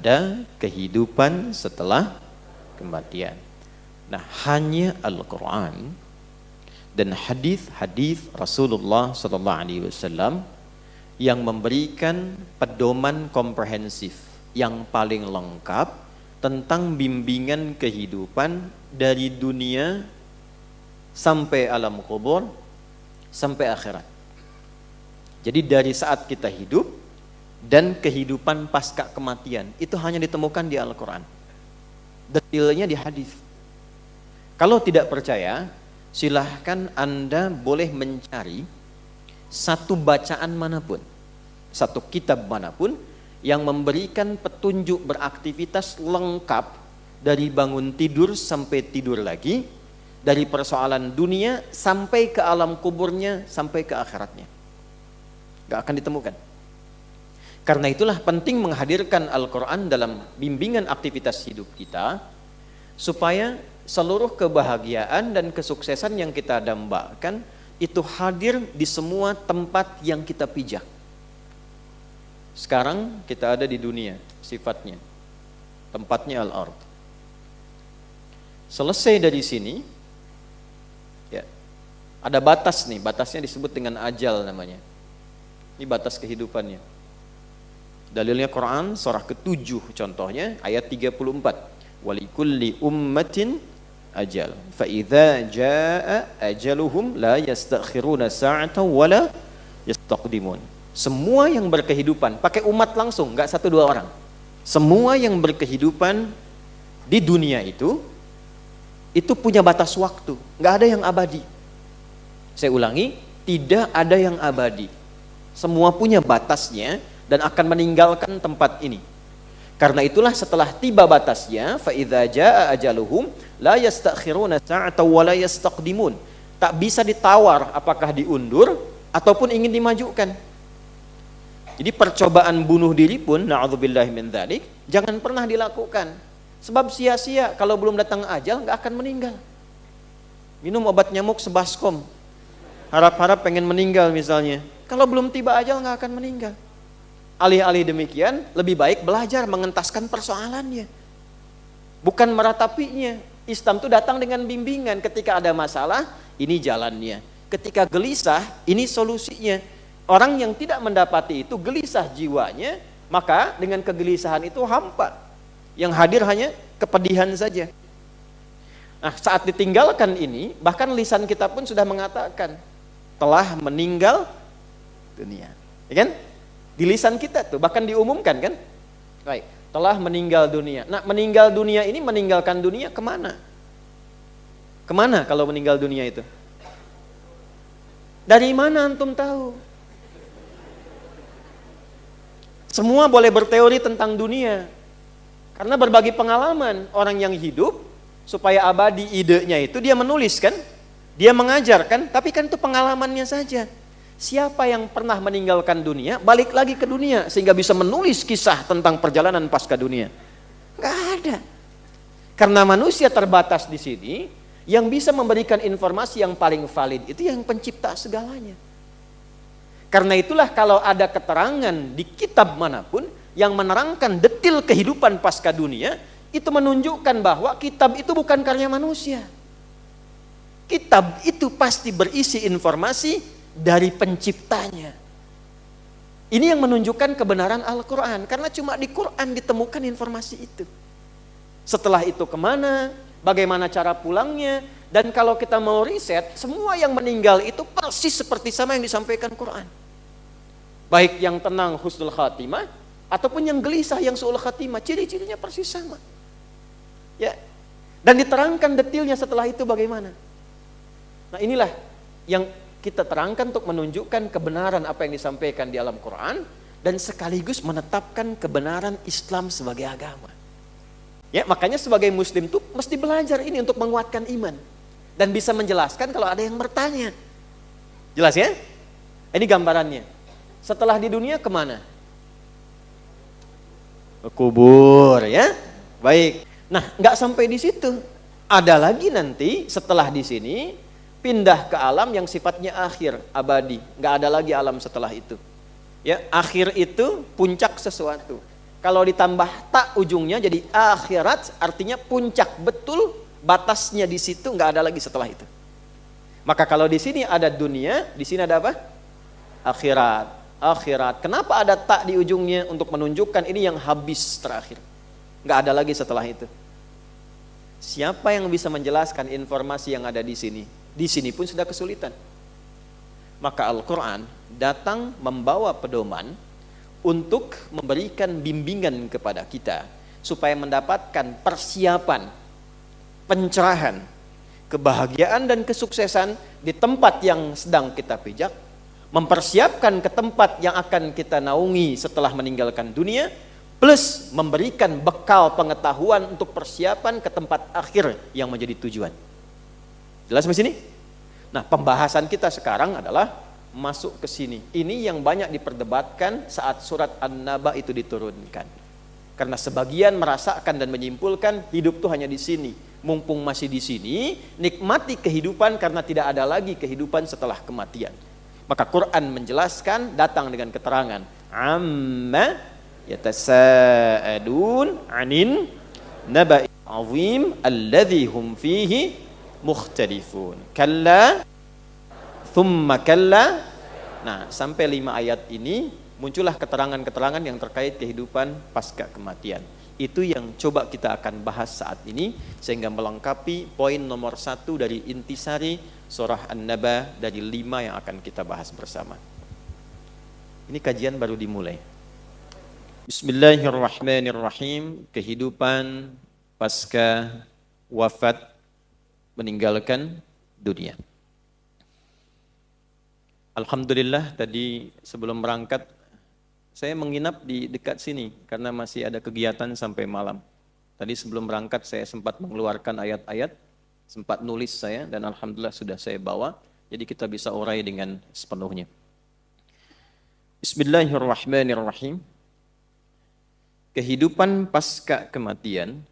ada kehidupan setelah kematian. Nah, hanya Al-Quran dan hadis-hadis Rasulullah SAW yang memberikan pedoman komprehensif yang paling lengkap tentang bimbingan kehidupan dari dunia sampai alam kubur sampai akhirat. Jadi dari saat kita hidup dan kehidupan pasca kematian itu hanya ditemukan di Al-Quran. Detailnya di hadis. Kalau tidak percaya, silahkan Anda boleh mencari satu bacaan manapun, satu kitab manapun yang memberikan petunjuk beraktivitas lengkap dari bangun tidur sampai tidur lagi, dari persoalan dunia sampai ke alam kuburnya sampai ke akhiratnya. Gak akan ditemukan. Karena itulah penting menghadirkan Al-Quran dalam bimbingan aktivitas hidup kita, supaya seluruh kebahagiaan dan kesuksesan yang kita dambakan itu hadir di semua tempat yang kita pijak. Sekarang kita ada di dunia, sifatnya, tempatnya al-ard. Selesai dari sini, ya, ada batas nih, batasnya disebut dengan ajal namanya. Ini batas kehidupannya. Dalilnya Quran surah ke-7 contohnya ayat 34. Walikulli ummatin ajal. Fa idza jaa ajaluhum la yastakhiruna sa'atan wala yastaqdimun. Semua yang berkehidupan, pakai umat langsung, enggak satu dua orang. Semua yang berkehidupan di dunia itu punya batas waktu, enggak ada yang abadi. Saya ulangi, tidak ada yang abadi. Semua punya batasnya dan akan meninggalkan tempat ini. Karena itulah setelah tiba batasnya, fa idza jaa ajaluhum la yastakhiruna sa'atan wa la yastaqdimun. Tak bisa ditawar apakah diundur ataupun ingin dimajukan. Jadi percobaan bunuh diri pun, na'udzubillahi min dzalik, jangan pernah dilakukan. Sebab sia-sia, kalau belum datang ajal nggak akan meninggal. Minum obat nyamuk sebaskom, harap-harap pengen meninggal misalnya. Kalau belum tiba ajal nggak akan meninggal. Alih-alih demikian, lebih baik belajar mengentaskan persoalannya, bukan meratapinya. Islam itu datang dengan bimbingan. Ketika ada masalah, ini jalannya. Ketika gelisah, ini solusinya. Orang yang tidak mendapati itu gelisah jiwanya, maka dengan kegelisahan itu hampa. Yang hadir hanya kepedihan saja. Nah, saat ditinggalkan ini, bahkan lisan kita pun sudah mengatakan telah meninggal dunia. Ya kan? Di lisan kita tuh bahkan diumumkan kan? Baik, telah meninggal dunia. Nah, meninggal dunia ini meninggalkan dunia kemana? Kemana kalau meninggal dunia itu? Dari mana antum tahu? Semua boleh berteori tentang dunia. Karena berbagi pengalaman orang yang hidup supaya abadi idenya itu dia menulis kan? Dia mengajarkan, tapi kan itu pengalamannya saja. Siapa yang pernah meninggalkan dunia, balik lagi ke dunia sehingga bisa menulis kisah tentang perjalanan pasca dunia? Enggak ada. Karena manusia terbatas di sini, yang bisa memberikan informasi yang paling valid itu yang pencipta segalanya. Karena itulah kalau ada keterangan di kitab manapun yang menerangkan detil kehidupan pasca dunia, itu menunjukkan bahwa kitab itu bukan karya manusia. Kitab itu pasti berisi informasi dari penciptanya. Ini yang menunjukkan kebenaran Al-Quran, karena cuma di Quran ditemukan informasi itu. Setelah itu kemana, bagaimana cara pulangnya, dan kalau kita mau riset, semua yang meninggal itu persis seperti sama yang disampaikan Quran. Baik yang tenang husnul khatimah, ataupun yang gelisah yang su'ul khatimah, ciri-cirinya persis sama. Ya. Dan diterangkan detailnya setelah itu bagaimana. Nah, inilah yang kita terangkan untuk menunjukkan kebenaran apa yang disampaikan di alam Quran dan sekaligus menetapkan kebenaran Islam sebagai agama. Ya, makanya sebagai muslim tuh mesti belajar ini untuk menguatkan iman dan bisa menjelaskan kalau ada yang bertanya. Jelas ya? Ini gambarannya. Setelah di dunia kemana? Ke kubur ya. Baik. Nah, nggak sampai di situ. Ada lagi nanti setelah di sini pindah ke alam yang sifatnya akhir, abadi. Nggak ada lagi alam setelah itu. Ya, akhir itu puncak sesuatu. Kalau ditambah tak ujungnya jadi akhirat, artinya puncak betul, batasnya di situ, nggak ada lagi setelah itu. Maka kalau di sini ada dunia, di sini ada apa? Akhirat. Akhirat. Kenapa ada tak di ujungnya? Untuk menunjukkan ini yang habis terakhir. Nggak ada lagi setelah itu. Siapa yang bisa menjelaskan informasi yang ada di sini? Di sini pun sudah kesulitan. Maka Al-Quran datang membawa pedoman untuk memberikan bimbingan kepada kita supaya mendapatkan persiapan, pencerahan, kebahagiaan dan kesuksesan di tempat yang sedang kita pijak, mempersiapkan ke tempat yang akan kita naungi setelah meninggalkan dunia, plus memberikan bekal pengetahuan untuk persiapan ke tempat akhir yang menjadi tujuan. Jelas di sini? Nah, pembahasan kita sekarang adalah masuk ke sini. Ini yang banyak diperdebatkan saat surat An-Naba itu diturunkan. Karena sebagian merasakan dan menyimpulkan hidup tuh hanya di sini. Mumpung masih di sini, nikmati kehidupan karena tidak ada lagi kehidupan setelah kematian. Maka Quran menjelaskan, datang dengan keterangan, amma yatasa'adun anin naba'i azim alladhi hum fihi mukhtalifun. Kalla thumma kalla. Nah, sampai 5 ayat ini muncullah keterangan-keterangan yang terkait kehidupan pasca kematian. Itu yang coba kita akan bahas saat ini, sehingga melengkapi poin nomor 1 dari intisari surah An-Naba dari 5 yang akan kita bahas bersama. Ini kajian baru dimulai. Bismillahirrahmanirrahim. Kehidupan pasca wafat, meninggalkan dunia. Alhamdulillah tadi sebelum berangkat saya menginap di dekat sini karena masih ada kegiatan sampai malam. Tadi sebelum berangkat saya sempat mengeluarkan ayat-ayat, sempat nulis saya, dan alhamdulillah sudah saya bawa. Jadi kita bisa urai dengan sepenuhnya. Bismillahirrahmanirrahim. Kehidupan pasca kematian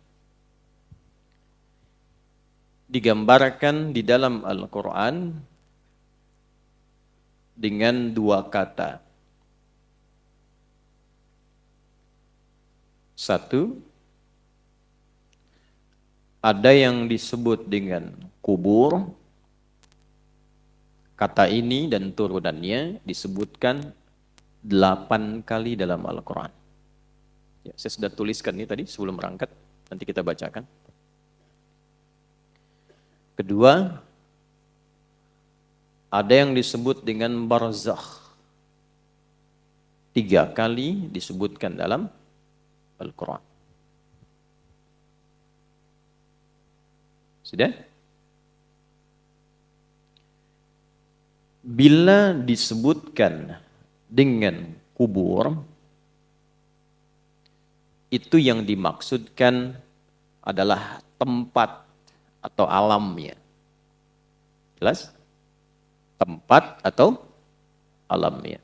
digambarkan di dalam Al-Quran dengan 2 kata. 1, ada yang disebut dengan kubur. Kata ini dan turunannya disebutkan 8 kali dalam Al-Quran. Ya, saya sudah tuliskan ini tadi sebelum berangkat, nanti kita bacakan. Kedua, ada yang disebut dengan barzakh. 3 kali disebutkan dalam Al-Quran. Sudah? Bila disebutkan dengan kubur, itu yang dimaksudkan adalah tempat atau alamnya. Jelas? Tempat atau alamnya.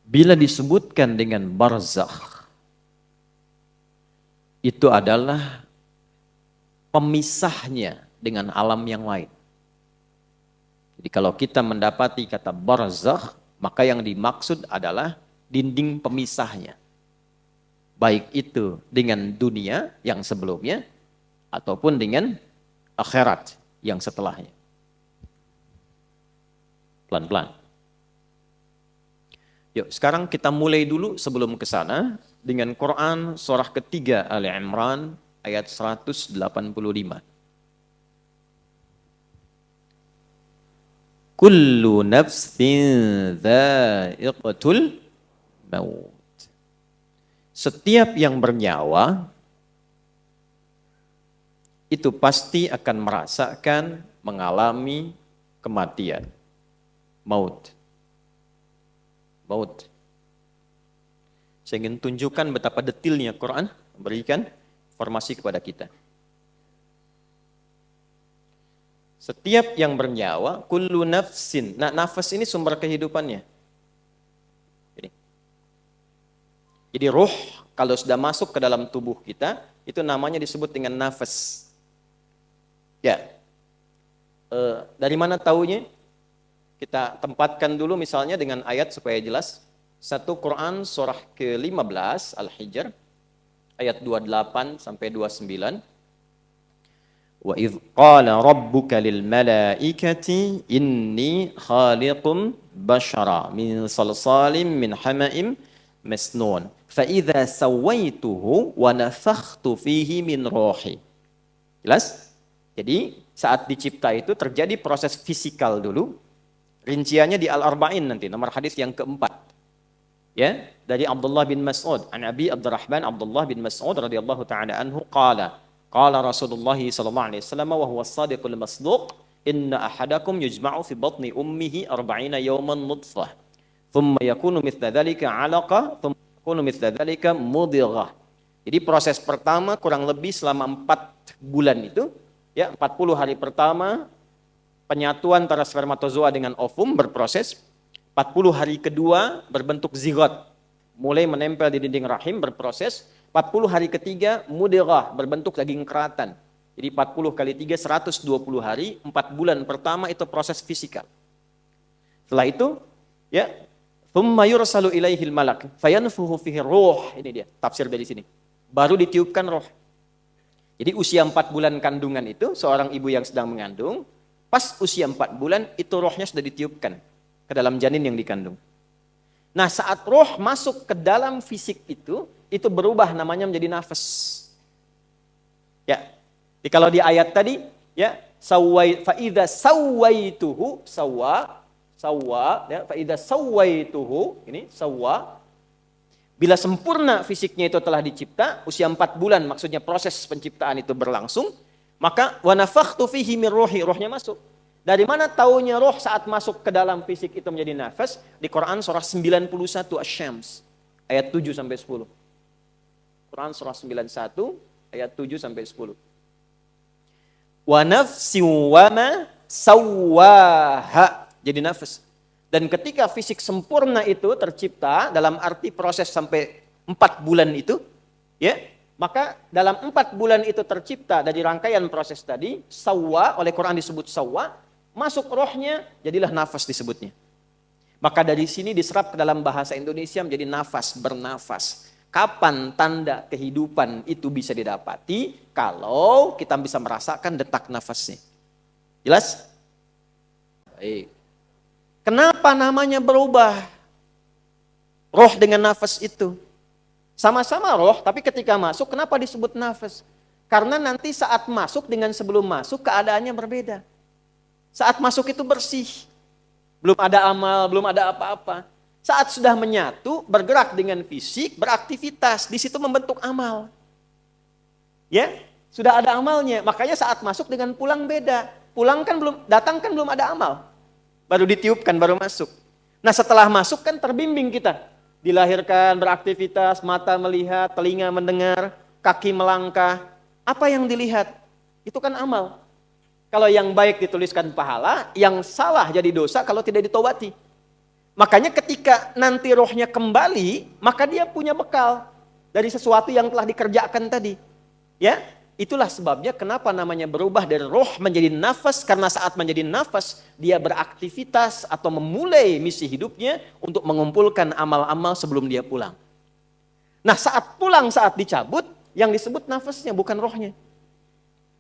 Bila disebutkan dengan barzakh, itu adalah pemisahnya dengan alam yang lain. Jadi kalau kita mendapati kata barzakh, maka yang dimaksud adalah dinding pemisahnya. Baik itu dengan dunia yang sebelumnya, ataupun dengan akhirat yang setelahnya. Pelan-pelan. Yuk, sekarang kita mulai dulu sebelum ke sana dengan Quran surah ketiga Ali Imran ayat 185. Kullu nafsin dha'iqatul maut. Setiap yang bernyawa itu pasti akan merasakan, mengalami kematian. Maut. Maut. Saya ingin tunjukkan betapa detailnya Quran memberikan informasi kepada kita. Setiap yang bernyawa, kullu nafsin. Nah, nafas ini sumber kehidupannya. Jadi ruh kalau sudah masuk ke dalam tubuh kita, itu namanya disebut dengan nafas. Ya. Dari mana taunya? Kita tempatkan dulu misalnya dengan ayat supaya jelas. Satu Quran surah ke-15 Al-Hijr ayat 28 sampai 29. Wa idh qala rabbuka lil malaikati inni khaliqum bashara min salsalim min hama'im masnun fa idza sawaituhu wa nafakhtu fihi min ruhi. Jelas? Jadi saat dicipta itu terjadi proses fisikal dulu. Rinciannya di Al-Arba'in nanti nomor hadis yang keempat. Ya, dari Abdullah bin Mas'ud, an Abi Abdurrahman Abdullah bin Mas'ud radhiyallahu taala anhu qala qala Rasulullah sallallahu alaihi wasallam wa huwa as-sadiqul masduq inna ahadakum yujma'u fi batni ummihi 40 yawman nutfah thumma yakunu mithla dhalika 'alaqah thumma yakunu mithla dhalika mudghah. Jadi proses pertama kurang lebih selama 4 bulan itu ya, 40 hari pertama penyatuan antara spermatozoa dengan ovum berproses. 40 hari kedua berbentuk zigot, mulai menempel di dinding rahim berproses. 40 hari ketiga mudghah, berbentuk daging keratan. Jadi 40 kali 3 120 hari, 4 bulan pertama itu proses fisikal. Setelah itu ya, thumma yursalu ilaihil malak fayanfuhu fihi ruh. Ini dia tafsir dari sini. Baru ditiupkan roh. Jadi usia 4 bulan kandungan itu seorang ibu yang sedang mengandung, pas usia 4 bulan itu rohnya sudah ditiupkan ke dalam janin yang dikandung. Nah, saat roh masuk ke dalam fisik itu berubah namanya menjadi nafas. Ya. Jadi kalau di ayat tadi ya, fa idza sawaituhu ya, fa idza sawaituhu ini sawwa. Bila sempurna fisiknya itu telah dicipta, usia 4 bulan maksudnya proses penciptaan itu berlangsung, maka wa nafakhtu fihi min ruhi, rohnya masuk. Dari mana taunya roh saat masuk ke dalam fisik itu menjadi nafas? Di Quran surah 91 Asy-Syams ayat 7 sampai 10. Quran surah 91 ayat 7 sampai 10. Wa nafsi wa ma sawwaha, jadi nafas. Dan ketika fisik sempurna itu tercipta dalam arti proses sampai 4 bulan itu, ya, maka dalam 4 bulan itu tercipta dari rangkaian proses tadi, sawwa, oleh Quran disebut sawwa, masuk rohnya, jadilah nafas disebutnya. Maka dari sini diserap ke dalam bahasa Indonesia menjadi nafas, bernafas. Kapan tanda kehidupan itu bisa didapati? Kalau kita bisa merasakan detak nafasnya. Jelas? Baik. Kenapa namanya berubah? Roh dengan nafas itu. Sama-sama roh, tapi ketika masuk, kenapa disebut nafas? Karena nanti saat masuk dengan sebelum masuk, keadaannya berbeda. Saat masuk itu bersih. Belum ada amal, belum ada apa-apa. Saat sudah menyatu, bergerak dengan fisik, beraktivitas, di situ membentuk amal. Ya, sudah ada amalnya. Makanya saat masuk dengan pulang beda. Pulang kan belum, datang kan belum ada amal. Baru ditiupkan, baru masuk. Nah, setelah masuk kan terbimbing kita. Dilahirkan, beraktivitas, mata melihat, telinga mendengar, kaki melangkah. Apa yang dilihat? Itu kan amal. Kalau yang baik dituliskan pahala, yang salah jadi dosa kalau tidak ditobati. Makanya ketika nanti rohnya kembali, maka dia punya bekal dari sesuatu yang telah dikerjakan tadi. Ya, itulah sebabnya kenapa namanya berubah dari roh menjadi nafas, karena saat menjadi nafas dia beraktivitas atau memulai misi hidupnya untuk mengumpulkan amal-amal sebelum dia pulang. Nah, saat pulang, saat dicabut, yang disebut nafasnya bukan rohnya.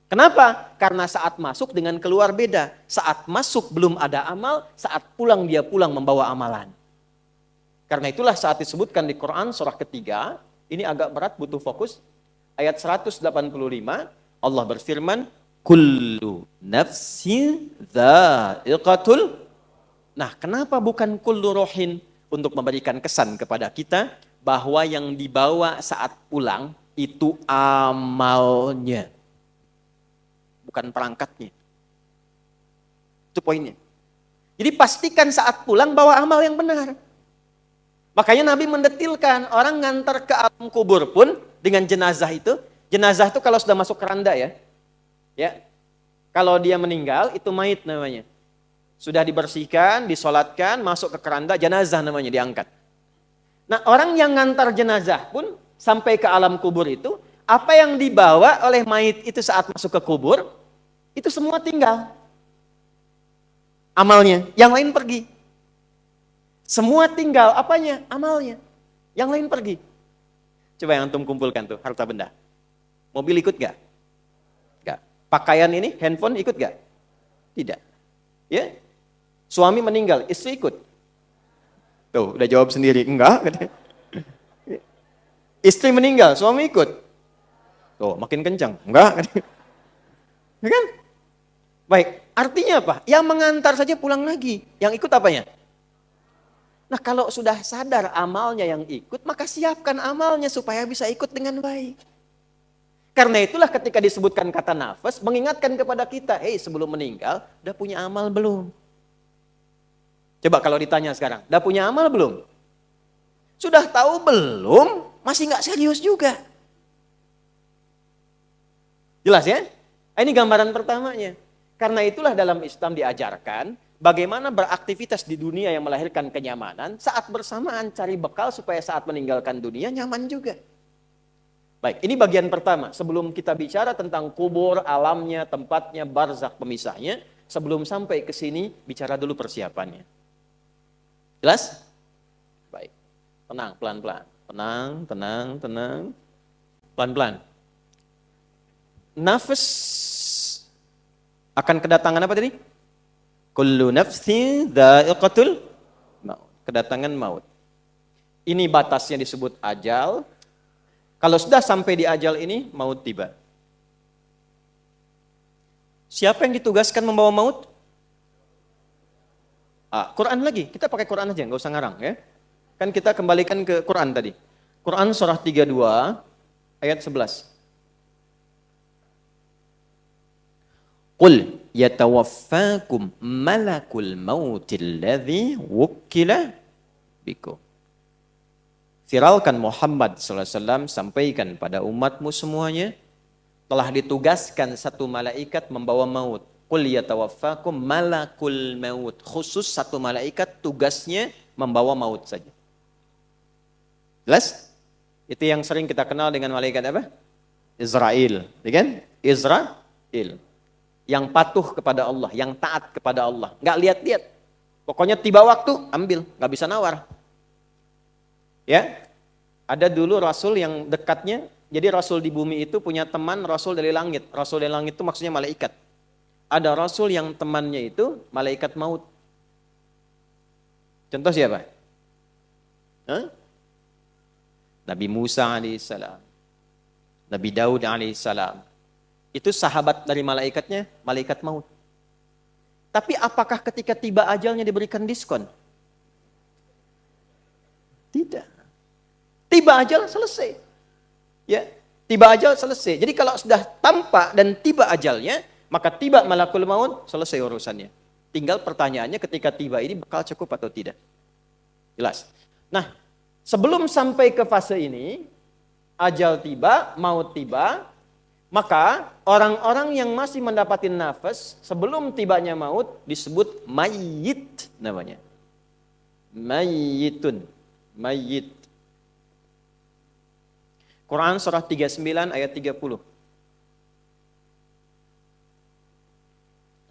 Kenapa? Karena saat masuk dengan keluar beda. Saat masuk belum ada amal, saat pulang dia pulang membawa amalan. Karena itulah saat disebutkan di Quran surah ketiga, ini agak berat, butuh fokus. Ayat 185, Allah berfirman, kullu nafsin dha'iqatul. Nah, kenapa bukan kullu rohin? Untuk memberikan kesan kepada kita bahwa yang dibawa saat pulang itu amalnya, bukan perangkatnya. Itu poinnya. Jadi pastikan saat pulang bawa amal yang benar. Makanya Nabi mendetilkan, orang ngantar ke alam kubur pun dengan jenazah itu kalau sudah masuk keranda ya. Kalau dia meninggal itu mayit namanya. Sudah dibersihkan, disolatkan, masuk ke keranda, jenazah namanya diangkat. Nah, orang yang ngantar jenazah pun sampai ke alam kubur itu, apa yang dibawa oleh mayit itu saat masuk ke kubur, itu semua tinggal. Amalnya, yang lain pergi. Semua tinggal apanya? Amalnya. Yang lain pergi. Coba yang antum kumpulkan tuh, harta benda. Mobil ikut gak? Gak. Pakaian ini, handphone ikut gak? Tidak. Ya. Suami meninggal, istri ikut. Tuh, udah jawab sendiri. Enggak. Istri meninggal, suami ikut. Tuh, makin kencang. Enggak. Ya kan? Baik, artinya apa? Yang mengantar saja pulang lagi. Yang ikut apanya? Nah, kalau sudah sadar amalnya yang ikut, maka siapkan amalnya supaya bisa ikut dengan baik. Karena itulah ketika disebutkan kata nafas, mengingatkan kepada kita, hei sebelum meninggal, udah punya amal belum? Coba kalau ditanya sekarang, udah punya amal belum? Sudah tahu belum? Masih nggak serius juga. Jelas ya? Ini gambaran pertamanya. Karena itulah dalam Islam diajarkan, bagaimana beraktivitas di dunia yang melahirkan kenyamanan, saat bersamaan cari bekal supaya saat meninggalkan dunia nyaman juga. Baik, ini bagian pertama. Sebelum kita bicara tentang kubur, alamnya, tempatnya, barzakh pemisahnya, sebelum sampai ke sini, bicara dulu persiapannya. Jelas? Baik, tenang, pelan-pelan. Tenang. Pelan-pelan. Nafas akan kedatangan apa tadi? Kullu nafsin dha'iqatul maut. Kedatangan maut. Ini batasnya disebut ajal. Kalau sudah sampai di ajal ini, maut tiba. Siapa yang ditugaskan membawa maut? Quran lagi. Kita pakai Quran aja, nggak usah ngarang ya. Kan kita kembalikan ke Quran tadi. Quran surah 32 ayat 11. Qul yatawaffakum malakul mautil ladzi wukkila bikum. Viralkan Muhammad SAW, sampaikan pada umatmu semuanya, telah ditugaskan satu malaikat membawa maut. Qul yatawaffakum malakul maut. Khusus satu malaikat tugasnya membawa maut saja. Jelas? Itu yang sering kita kenal dengan malaikat apa? Israel. Ya kan? Israel. Yang patuh kepada Allah, yang taat kepada Allah. Nggak lihat-lihat. Pokoknya tiba waktu, ambil. Nggak bisa nawar. Ya, ada dulu Rasul yang dekatnya, jadi Rasul di bumi itu punya teman Rasul dari langit. Rasul dari langit itu maksudnya malaikat. Ada Rasul yang temannya itu malaikat maut. Contoh siapa? Nabi Musa alaihissalam. Nabi Daud alaihissalam. Itu sahabat dari malaikatnya, malaikat maut. Tapi apakah ketika tiba ajalnya diberikan diskon? Tidak. Tiba ajal selesai. Ya, tiba ajal selesai. Jadi kalau sudah tampak dan tiba ajalnya, maka tiba malakul maut, selesai urusannya. Tinggal pertanyaannya ketika tiba ini bakal cukup atau tidak. Jelas. Nah, sebelum sampai ke fase ini, ajal tiba, maut tiba, maka orang-orang yang masih mendapatkan nafas sebelum tibanya maut disebut mayyit namanya. Mayyitun. Mayyit. Quran surah 39 ayat 30.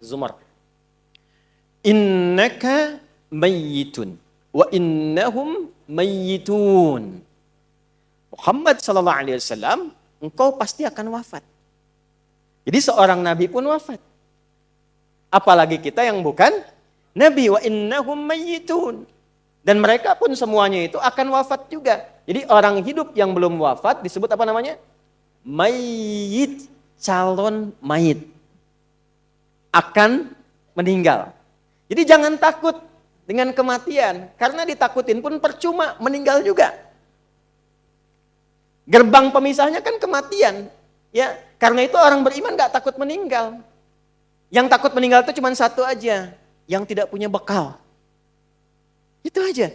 Zumar. Innaka mayyitun wa innahum mayyitun. Muhammad sallallahu alaihi wasallam, engkau pasti akan wafat. Jadi seorang nabi pun wafat. Apalagi kita yang bukan nabi, wa innahum mayyitun. Dan mereka pun semuanya itu akan wafat juga. Jadi orang hidup yang belum wafat disebut apa namanya? Mayyit, calon mayit. Akan meninggal. Jadi jangan takut dengan kematian, karena ditakutin pun percuma, meninggal juga. Gerbang pemisahnya kan kematian, ya. Karena itu orang beriman nggak takut meninggal. Yang takut meninggal itu cuma satu aja, yang tidak punya bekal. Itu aja.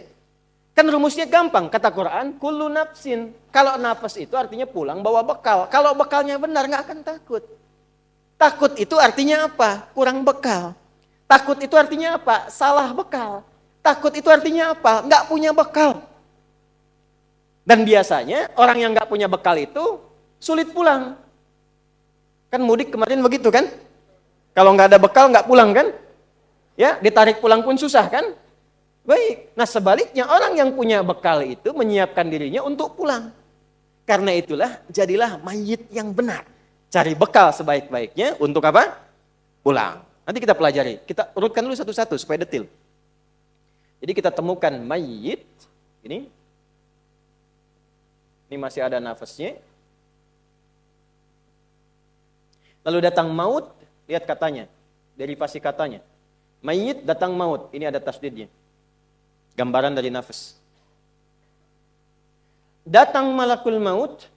Kan rumusnya gampang, kata Quran, kullu nafsin. Kalau nafas itu artinya pulang bawa bekal. Kalau bekalnya benar nggak akan takut. Takut itu artinya apa? Kurang bekal. Takut itu artinya apa? Salah bekal. Takut itu artinya apa? Nggak punya bekal. Dan biasanya orang yang nggak punya bekal itu sulit pulang. Kan mudik kemarin begitu kan? Kalau nggak ada bekal nggak pulang kan? Ya, ditarik pulang pun susah kan? Baik. Nah sebaliknya orang yang punya bekal itu menyiapkan dirinya untuk pulang. Karena itulah jadilah mayit yang benar. Cari bekal sebaik-baiknya untuk apa? Pulang. Nanti kita pelajari. Kita urutkan dulu satu-satu supaya detail. Jadi kita temukan mayit. Ini masih ada nafasnya. Lalu datang maut. Lihat katanya. Derivasi katanya. Mayit datang maut. Ini ada tasdidnya. Gambaran dari nafas. Datang malakul maut,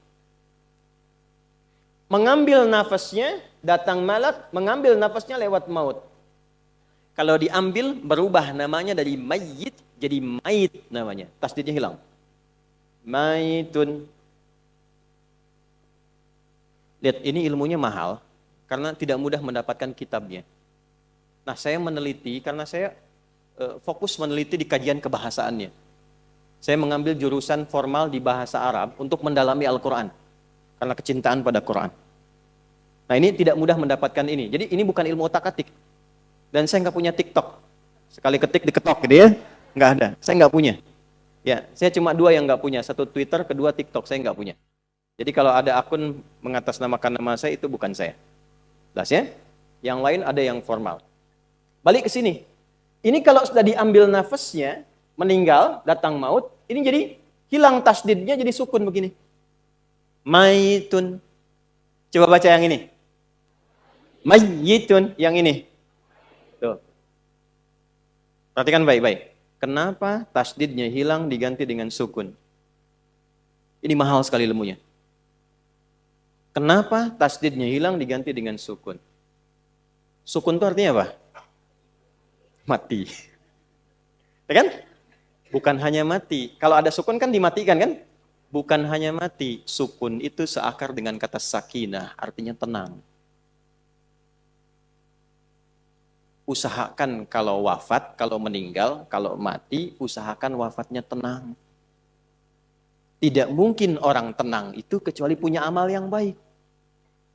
mengambil nafasnya, datang malak, mengambil nafasnya lewat maut. Kalau diambil, berubah namanya dari mayit, jadi mayit namanya. Tasdidnya hilang. Mayitun. Lihat, ini ilmunya mahal, karena tidak mudah mendapatkan kitabnya. Nah, saya meneliti, karena saya fokus meneliti di kajian kebahasaannya. Saya mengambil jurusan formal di bahasa Arab untuk mendalami Al-Quran. Karena kecintaan pada Quran. Nah ini tidak mudah mendapatkan ini. Jadi ini bukan ilmu otak-atik. Dan saya nggak punya TikTok. Sekali ketik diketok gitu ya. Nggak ada. Saya nggak punya. Ya, saya cuma dua yang nggak punya. Satu Twitter, kedua TikTok. Saya nggak punya. Jadi kalau ada akun mengatasnamakan nama saya, itu bukan saya. Jelas ya? Yang lain ada yang formal. Balik ke sini. Ini kalau sudah diambil nafasnya, meninggal, datang maut, ini jadi hilang tasdidnya jadi sukun begini. Maitun. Coba baca yang ini. Mayyitun, yang ini. Tuh. Perhatikan baik-baik. Kenapa tasdidnya hilang diganti dengan sukun? Ini mahal sekali ilmunya. Kenapa tasdidnya hilang diganti dengan sukun? Sukun itu artinya apa? Mati. Ya kan? Bukan hanya mati. Kalau ada sukun kan dimatikan kan? Bukan hanya mati. Sukun itu seakar dengan kata sakinah, artinya tenang. Usahakan kalau wafat, kalau meninggal, kalau mati, usahakan wafatnya tenang. Tidak mungkin orang tenang itu kecuali punya amal yang baik.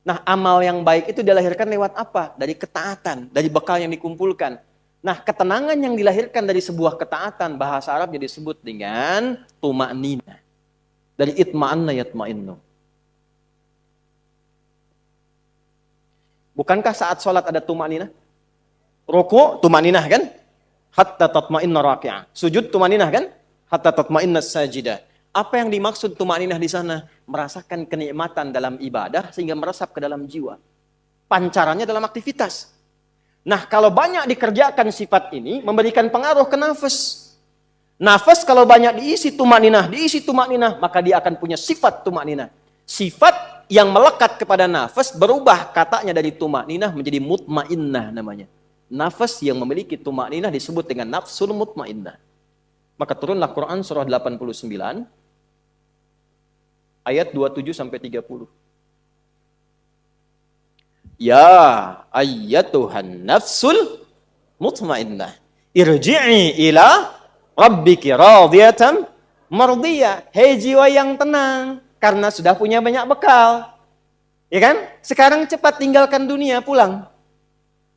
Nah, amal yang baik itu dilahirkan lewat apa? Dari ketaatan, dari bekal yang dikumpulkan. Nah, ketenangan yang dilahirkan dari sebuah ketaatan, bahasa Arab jadi disebut dengan tuma'nina. Dari itma'anna yatma'innu. Bukankah saat sholat ada tuma'nina? Ruku' tuma'ninah kan? Hatta tatma'inna raki'ah. Sujud tuma'ninah kan? Hatta tatma'inna sajidah. Apa yang dimaksud tuma'ninah di sana? Merasakan kenikmatan dalam ibadah sehingga meresap ke dalam jiwa. Pancarannya dalam aktivitas. Nah, kalau banyak dikerjakan sifat ini, memberikan pengaruh ke nafas. Nafas kalau banyak diisi tumakninah, maka dia akan punya sifat tumakninah. Sifat yang melekat kepada nafas berubah katanya dari tumakninah menjadi mutmainnah namanya. Nafas yang memiliki tumakninah disebut dengan nafsul mutmainnah. Maka turunlah Quran surah 89 ayat 27 sampai 30. Ya ayyatuhan nafsul mutmainnah irji'i ila rabbiki radiyatan mardiyah. Hei jiwa yang tenang karena sudah punya banyak bekal. Ya kan? Sekarang cepat tinggalkan dunia, pulang.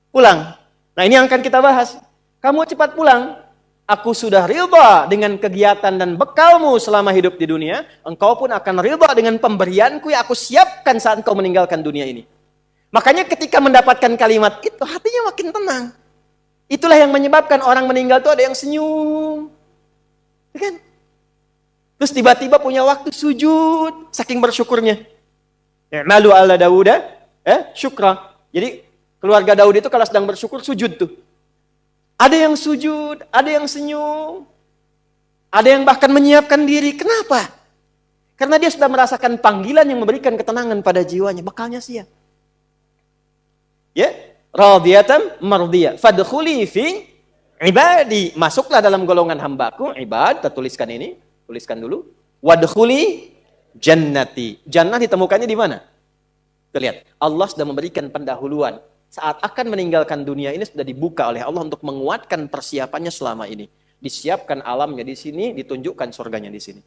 Pulang. Nah, ini yang akan kita bahas. Kamu cepat pulang. Aku sudah ridha dengan kegiatan dan bekalmu selama hidup di dunia. Engkau pun akan ridha dengan pemberianku yang aku siapkan saat engkau meninggalkan dunia ini. Makanya ketika mendapatkan kalimat itu, hatinya makin tenang. Itulah yang menyebabkan orang meninggal itu ada yang senyum. Ya kan? Terus tiba-tiba punya waktu sujud, saking bersyukurnya. Malu ala Dauda, syukra. Jadi keluarga Daud itu kalau sedang bersyukur, sujud tuh. Ada yang sujud, ada yang senyum. Ada yang bahkan menyiapkan diri. Kenapa? Karena dia sudah merasakan panggilan yang memberikan ketenangan pada jiwanya. Bekalnya siap. Ya, radiyatan mardiyah. Fadkhuli fi ibadi. Masuklah dalam golongan hambaku. Ibad, kita tuliskan ini. Tuliskan dulu. Wadkhuli jannati. Jannah ditemukannya di mana? Kita lihat. Allah sudah memberikan pendahuluan. Saat akan meninggalkan dunia ini sudah dibuka oleh Allah untuk menguatkan persiapannya selama ini. Disiapkan alamnya di sini, ditunjukkan surganya di sini.